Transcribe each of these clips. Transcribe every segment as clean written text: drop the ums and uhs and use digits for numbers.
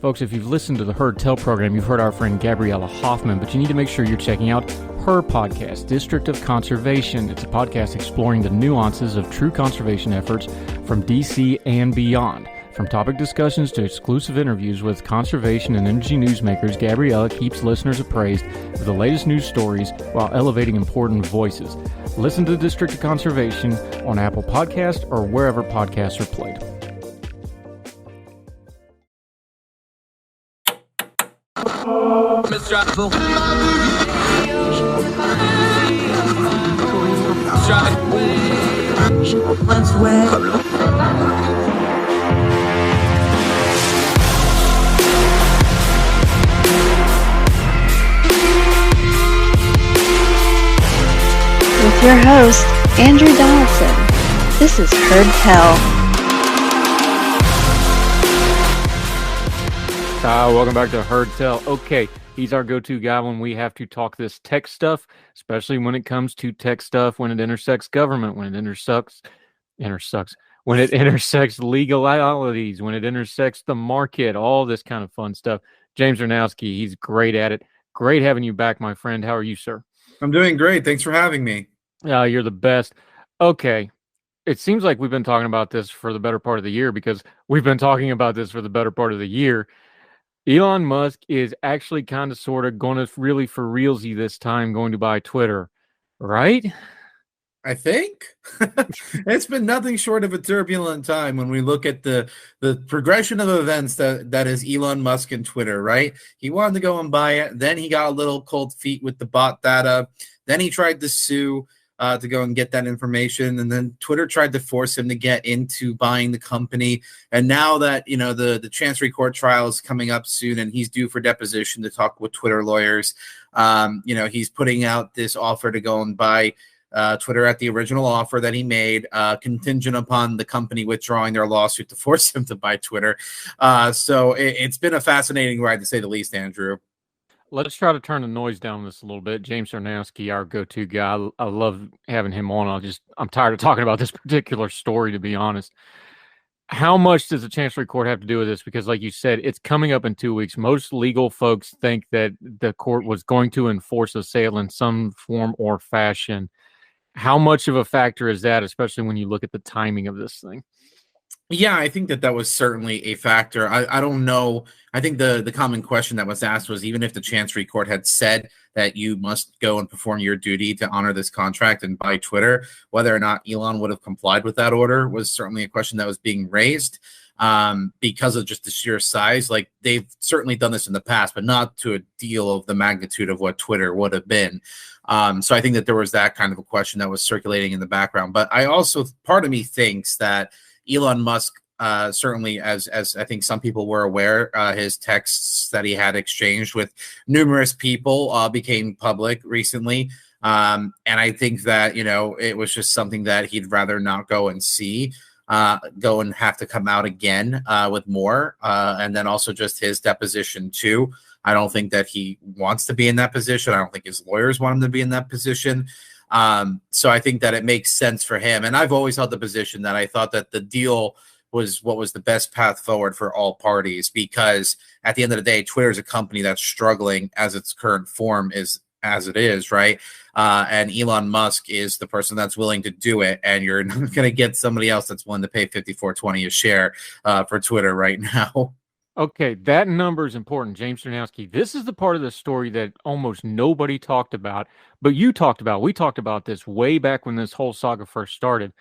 Folks, if you've listened to the Heard Tell program, you've heard our friend Gabriella Hoffman, but you need to make sure you're checking out her podcast, District of Conservation. It's a podcast exploring the nuances of true conservation efforts from DC and beyond. From topic discussions to exclusive interviews with conservation and energy newsmakers, Gabriella keeps listeners appraised of the latest news stories while elevating important voices. Listen to the District of Conservation on Apple Podcasts or wherever podcasts are played. With your host, Andrew Donaldson. This is Heard Tell. Welcome back to Heard Tell. Okay, he's our go-to guy when we have to talk this tech stuff, especially when it comes to tech stuff, when it intersects government, when it intersects legalities, when it intersects the market, all this kind of fun stuff. James Czerniawski, he's great at it. Great having you back, my friend. How are you, sir? I'm doing great. Thanks for having me. You're the best. Okay. It seems like we've been talking about this for the better part of the year because we've been talking about this for the better part of the year. Elon Musk is actually kind of sort of going to really for realsy this time going to buy Twitter, right? I think it's been nothing short of a turbulent time when we look at the progression of events that is Elon Musk and Twitter, right? He wanted to go and buy it. Then he got a little cold feet with the bot data. Then he tried to sue to go and get that information. And then Twitter tried to force him to get into buying the company. And now that, you know, the Chancery Court trial is coming up soon and he's due for deposition to talk with Twitter lawyers, he's putting out this offer to go and buy Twitter at the original offer that he made, contingent upon the company withdrawing their lawsuit to force him to buy Twitter. So it's been a fascinating ride, to say the least, Andrew. Let's try to turn the noise down this a little bit. James Czerniawski, our go-to guy. I love having him on. I'm tired of talking about this particular story, to be honest. How much does the Chancery Court have to do with this? Because like you said, it's coming up in 2 weeks. Most legal folks think that the court was going to enforce a sale in some form or fashion. How much of a factor is that, especially when you look at the timing of this thing? Yeah, I think that was certainly a factor. I don't know. I think the common question that was asked was, even if the Chancery Court had said that you must go and perform your duty to honor this contract and buy Twitter, whether or not Elon would have complied with that order was certainly a question that was being raised because of just the sheer size. Like, they've certainly done this in the past, but not to a deal of the magnitude of what Twitter would have been. So I think that there was that kind of a question that was circulating in the background. But I also, part of me thinks that Elon Musk, certainly, as I think some people were aware, his texts that he had exchanged with numerous people became public recently. And I think that, it was just something that he'd rather not go and see, go and have to come out again with more. And then also just his deposition, too. I don't think that he wants to be in that position. I don't think his lawyers want him to be in that position. So I think that it makes sense for him. And I've always held the position that I thought that the deal was what was the best path forward for all parties, because at the end of the day, Twitter is a company that's struggling as its current form is as it is, right? And Elon Musk is the person that's willing to do it. And you're not going to get somebody else that's willing to pay $54.20 a share for Twitter right now. Okay, that number is important, James Czerniawski. This is the part of the story that almost nobody talked about, but you talked about. We talked about this way back when this whole saga first started.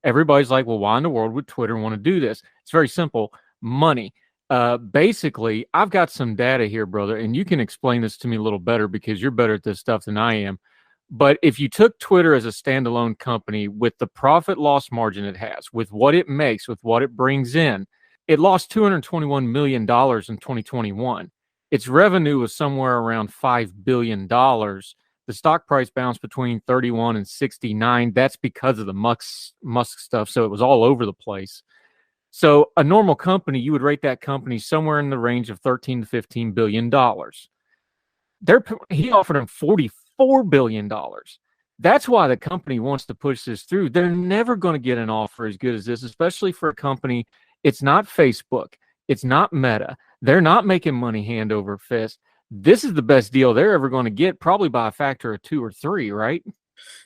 Everybody's like, well, why in the world would Twitter want to do this? It's very simple. Money. Basically, I've got some data here, brother, and you can explain this to me a little better because you're better at this stuff than I am. But if you took Twitter as a standalone company with the profit loss margin it has, with what it makes, with what it brings in, it lost $221 million in 2021. Its revenue was somewhere around $5 billion. The stock price bounced between 31 and 69. That's because of the Musk stuff. So it was all over the place. So a normal company, you would rate that company somewhere in the range of $13 to $15 billion. He offered him $44 billion. That's why the company wants to push this through. They're never going to get an offer as good as this, especially for a company. It's not Facebook. It's not Meta. They're not making money hand over fist. This is the best deal they're ever going to get, probably by a factor of 2 or 3, right?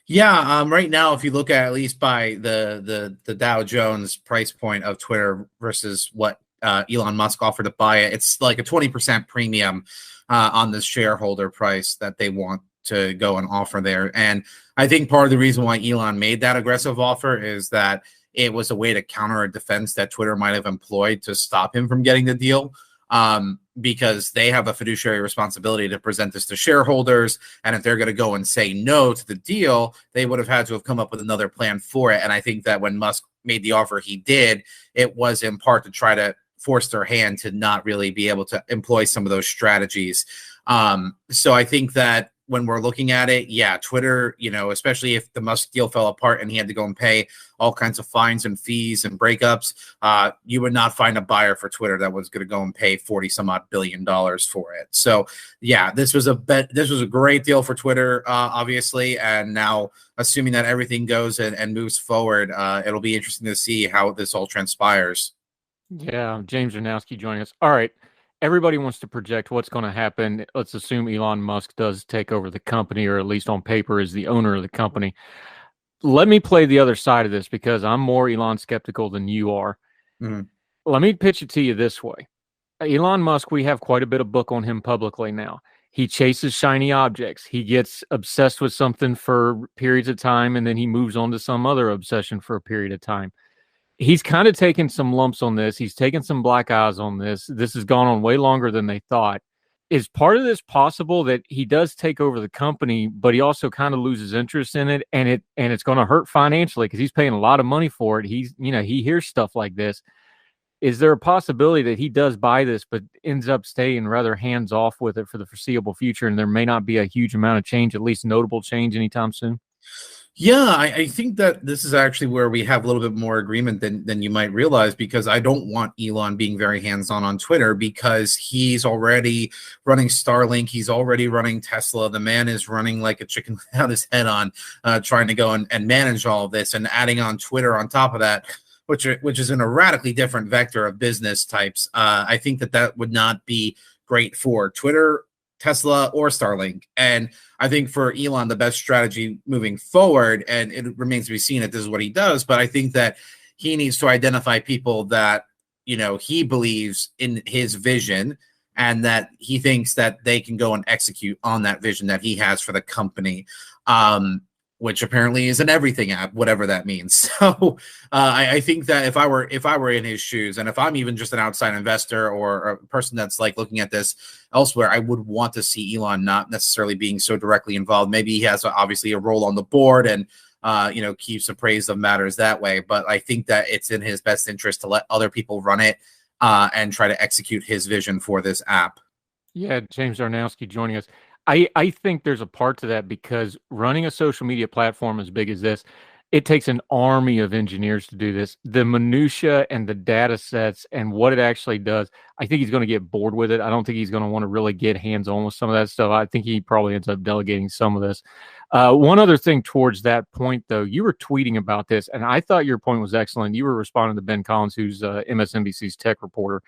Yeah, right now, if you look at least by the Dow Jones price point of Twitter versus what Elon Musk offered to buy it, it's like a 20% premium on the shareholder price that they want to go and offer there. And I think part of the reason why Elon made that aggressive offer is that it was a way to counter a defense that Twitter might have employed to stop him from getting the deal. Because they have a fiduciary responsibility to present this to shareholders. And if they're going to go and say no to the deal, they would have had to have come up with another plan for it. And I think that when Musk made the offer he did, it was in part to try to force their hand to not really be able to employ some of those strategies. So I think that when we're looking at it, yeah, Twitter, especially if the Musk deal fell apart and he had to go and pay all kinds of fines and fees and breakups, you would not find a buyer for Twitter that was going to go and pay 40 some odd $billion for it. So yeah, this was a great deal for Twitter, obviously. And now assuming that everything goes and moves forward, it'll be interesting to see how this all transpires. Yeah, James Czerniawski joining us. All right. Everybody wants to project what's going to happen. Let's assume Elon Musk does take over the company, or at least on paper is the owner of the company. Let me play the other side of this because I'm more Elon skeptical than you are. Mm-hmm. Let me pitch it to you this way. Elon Musk, we have quite a bit of book on him publicly now. He chases shiny objects. He gets obsessed with something for periods of time, and then he moves on to some other obsession for a period of time. He's kind of taken some lumps on this. He's taken some black eyes on this. This has gone on way longer than they thought. Is part of this possible that he does take over the company, but he also kind of loses interest in it, and it's going to hurt financially because he's paying a lot of money for it. He hears stuff like this. Is there a possibility that he does buy this, but ends up staying rather hands off with it for the foreseeable future, and there may not be a huge amount of change, at least notable change, anytime soon? Yeah, I think that this is actually where we have a little bit more agreement than you might realize, because I don't want Elon being very hands-on on Twitter because he's already running Starlink. He's already running Tesla. The man is running like a chicken without his head on, trying to go and manage all of this, and adding on Twitter on top of that, which is in a radically different vector of business types. I think that would not be great for Twitter, Tesla, or Starlink. And I think for Elon, the best strategy moving forward, and it remains to be seen if this is what he does, but I think that he needs to identify people that, he believes in his vision and that he thinks that they can go and execute on that vision that he has for the company. Which apparently is an everything app, whatever that means. So I think that if I were in his shoes, and if I'm even just an outside investor or a person that's like looking at this elsewhere, I would want to see Elon not necessarily being so directly involved. Maybe he has obviously a role on the board and keeps appraised of matters that way. But I think that it's in his best interest to let other people run it and try to execute his vision for this app. Yeah, James Czerniawski joining us. I think there's a part to that because running a social media platform as big as this, it takes an army of engineers to do this. The minutia and the data sets and what it actually does, I think he's going to get bored with it. I don't think he's going to want to really get hands-on with some of that stuff. I think he probably ends up delegating some of this. One other thing towards that point, though, you were tweeting about this, and I thought your point was excellent. You were responding to Ben Collins, who's MSNBC's tech reporter.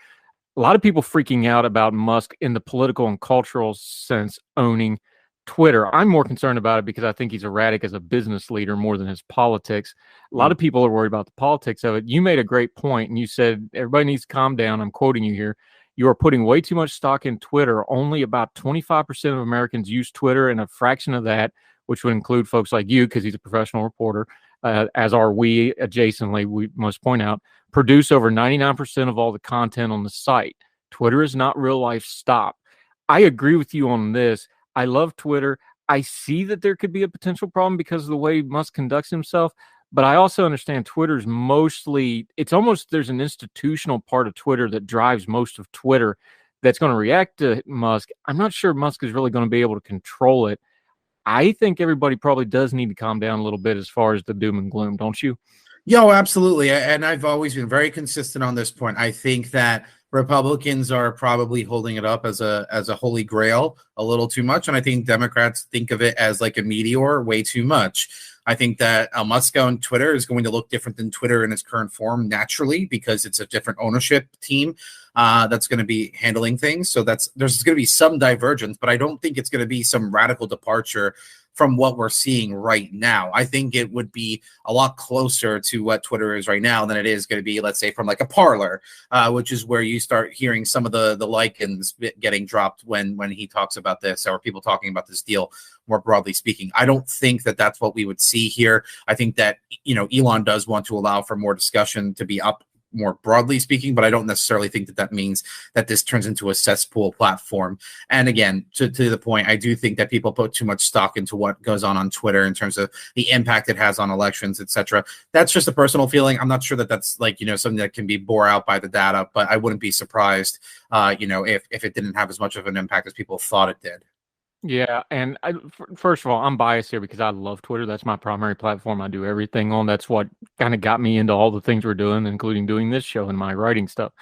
A lot of people freaking out about Musk in the political and cultural sense owning Twitter. I'm more concerned about it because I think he's erratic as a business leader more than his politics. A lot of people are worried about the politics of it. You made a great point, and you said everybody needs to calm down. I'm quoting you here. You are putting way too much stock in Twitter. Only about 25% of Americans use Twitter, and a fraction of that, which would include folks like you, because he's a professional reporter, as are we adjacently, we must point out, produce over 99% of all the content on the site. Twitter is not real life. Stop. I agree with you on this. I love Twitter. I see that there could be a potential problem because of the way Musk conducts himself, but I also understand Twitter's mostly, it's almost, there's an institutional part of Twitter that drives most of Twitter that's going to react to Musk. I'm not sure Musk is really going to be able to control it. I think everybody probably does need to calm down a little bit as far as the doom and gloom, don't you? Yeah, absolutely. And I've always been very consistent on this point. I think that Republicans are probably holding it up as a holy grail a little too much. And I think Democrats think of it as like a meteor way too much. I think that Musk on Twitter is going to look different than Twitter in its current form naturally because it's a different ownership team. that's going to be handling things. So there's going to be some divergence, but I don't think it's going to be some radical departure from what we're seeing right now. I think it would be a lot closer to what Twitter is right now than it is going to be, let's say, from like a Parler, which is where you start hearing some of the lichens getting dropped when he talks about this, or people talking about this deal more broadly speaking. I don't think that that's what we would see here. I think that, Elon does want to allow for more discussion to be up more broadly speaking, but I don't necessarily think that that means that this turns into a cesspool platform. And again, to the point, I do think that people put too much stock into what goes on Twitter in terms of the impact it has on elections, etc. That's just a personal feeling. I'm not sure that that's like, something that can be bore out by the data, but I wouldn't be surprised, if it didn't have as much of an impact as people thought it did. Yeah, and first of all, I'm biased here because I love Twitter. That's my primary platform. I do everything on. That's what kind of got me into all the things we're doing, including doing this show and my writing stuff.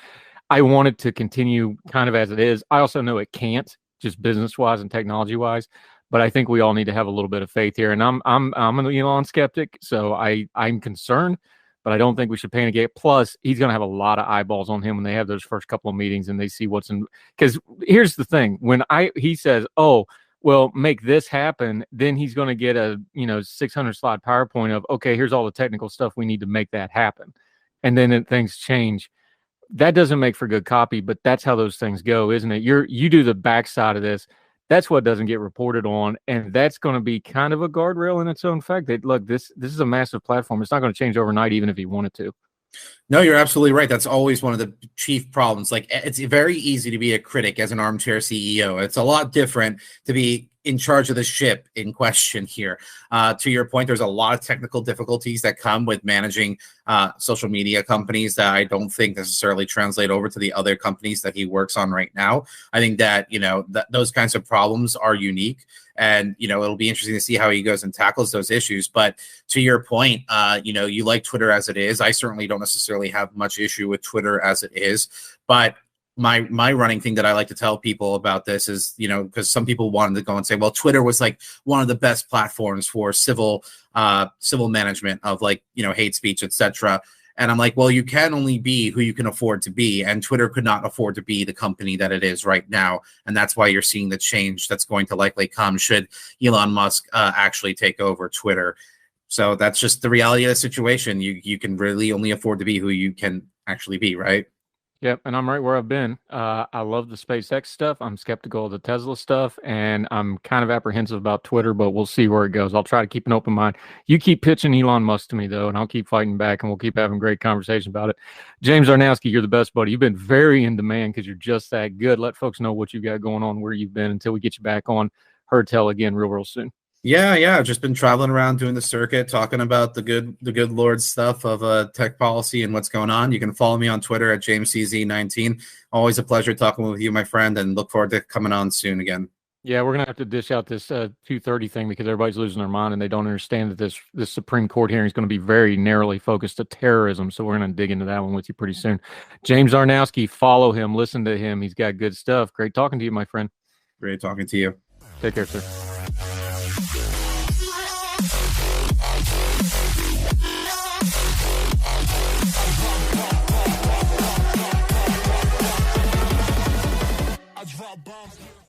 I want it to continue kind of as it is. I also know it can't, just business-wise and technology-wise, but I think we all need to have a little bit of faith here. And I'm an Elon skeptic, so I'm concerned, but I don't think we should panic it. Plus, he's going to have a lot of eyeballs on him when they have those first couple of meetings and they see what's in. Because here's the thing: when he says, "Oh, well, make this happen," then he's going to get a 600 slide PowerPoint of, okay, here's all the technical stuff we need to make that happen, and then things change. That doesn't make for good copy, but that's how those things go, isn't it? You do the backside of this. That's what doesn't get reported on, and that's going to be kind of a guardrail in its own fact. That look, this is a massive platform. It's not going to change overnight, even if he wanted to. No, you're absolutely right. That's always one of the chief problems. Like, it's very easy to be a critic as an armchair CEO. It's a lot different to be in charge of the ship in question here. To your point, there's a lot of technical difficulties that come with managing social media companies that I don't think necessarily translate over to the other companies that he works on right now. I think that, those kinds of problems are unique. And, it'll be interesting to see how he goes and tackles those issues. But to your point, you like Twitter as it is. I certainly don't necessarily have much issue with Twitter as it is. But my running thing that I like to tell people about this is, because some people wanted to go and say, well, Twitter was like one of the best platforms for civil management of hate speech, etc. And I'm like, well, you can only be who you can afford to be. And Twitter could not afford to be the company that it is right now. And that's why you're seeing the change that's going to likely come should Elon Musk actually take over Twitter. So that's just the reality of the situation. You can really only afford to be who you can actually be, right? Yep, and I'm right where I've been. I love the SpaceX stuff. I'm skeptical of the Tesla stuff, and I'm kind of apprehensive about Twitter, but we'll see where it goes. I'll try to keep an open mind. You keep pitching Elon Musk to me, though, and I'll keep fighting back, and we'll keep having great conversation about it. James Czerniawski, you're the best, buddy. You've been very in demand because you're just that good. Let folks know what you've got going on, where you've been, until we get you back on Heard Tell again real soon. Yeah. I've just been traveling around doing the circuit, talking about the good Lord stuff of tech policy and what's going on. You can follow me on Twitter at JamesCZ19. Always a pleasure talking with you, my friend, and look forward to coming on soon again. Yeah, we're gonna have to dish out this 2:30 thing because everybody's losing their mind and they don't understand that this Supreme Court hearing is going to be very narrowly focused to terrorism. So we're gonna dig into that one with you pretty soon. James Czerniawski, follow him, listen to him. He's got good stuff. Great talking to you, my friend. Great talking to you. Take care, sir.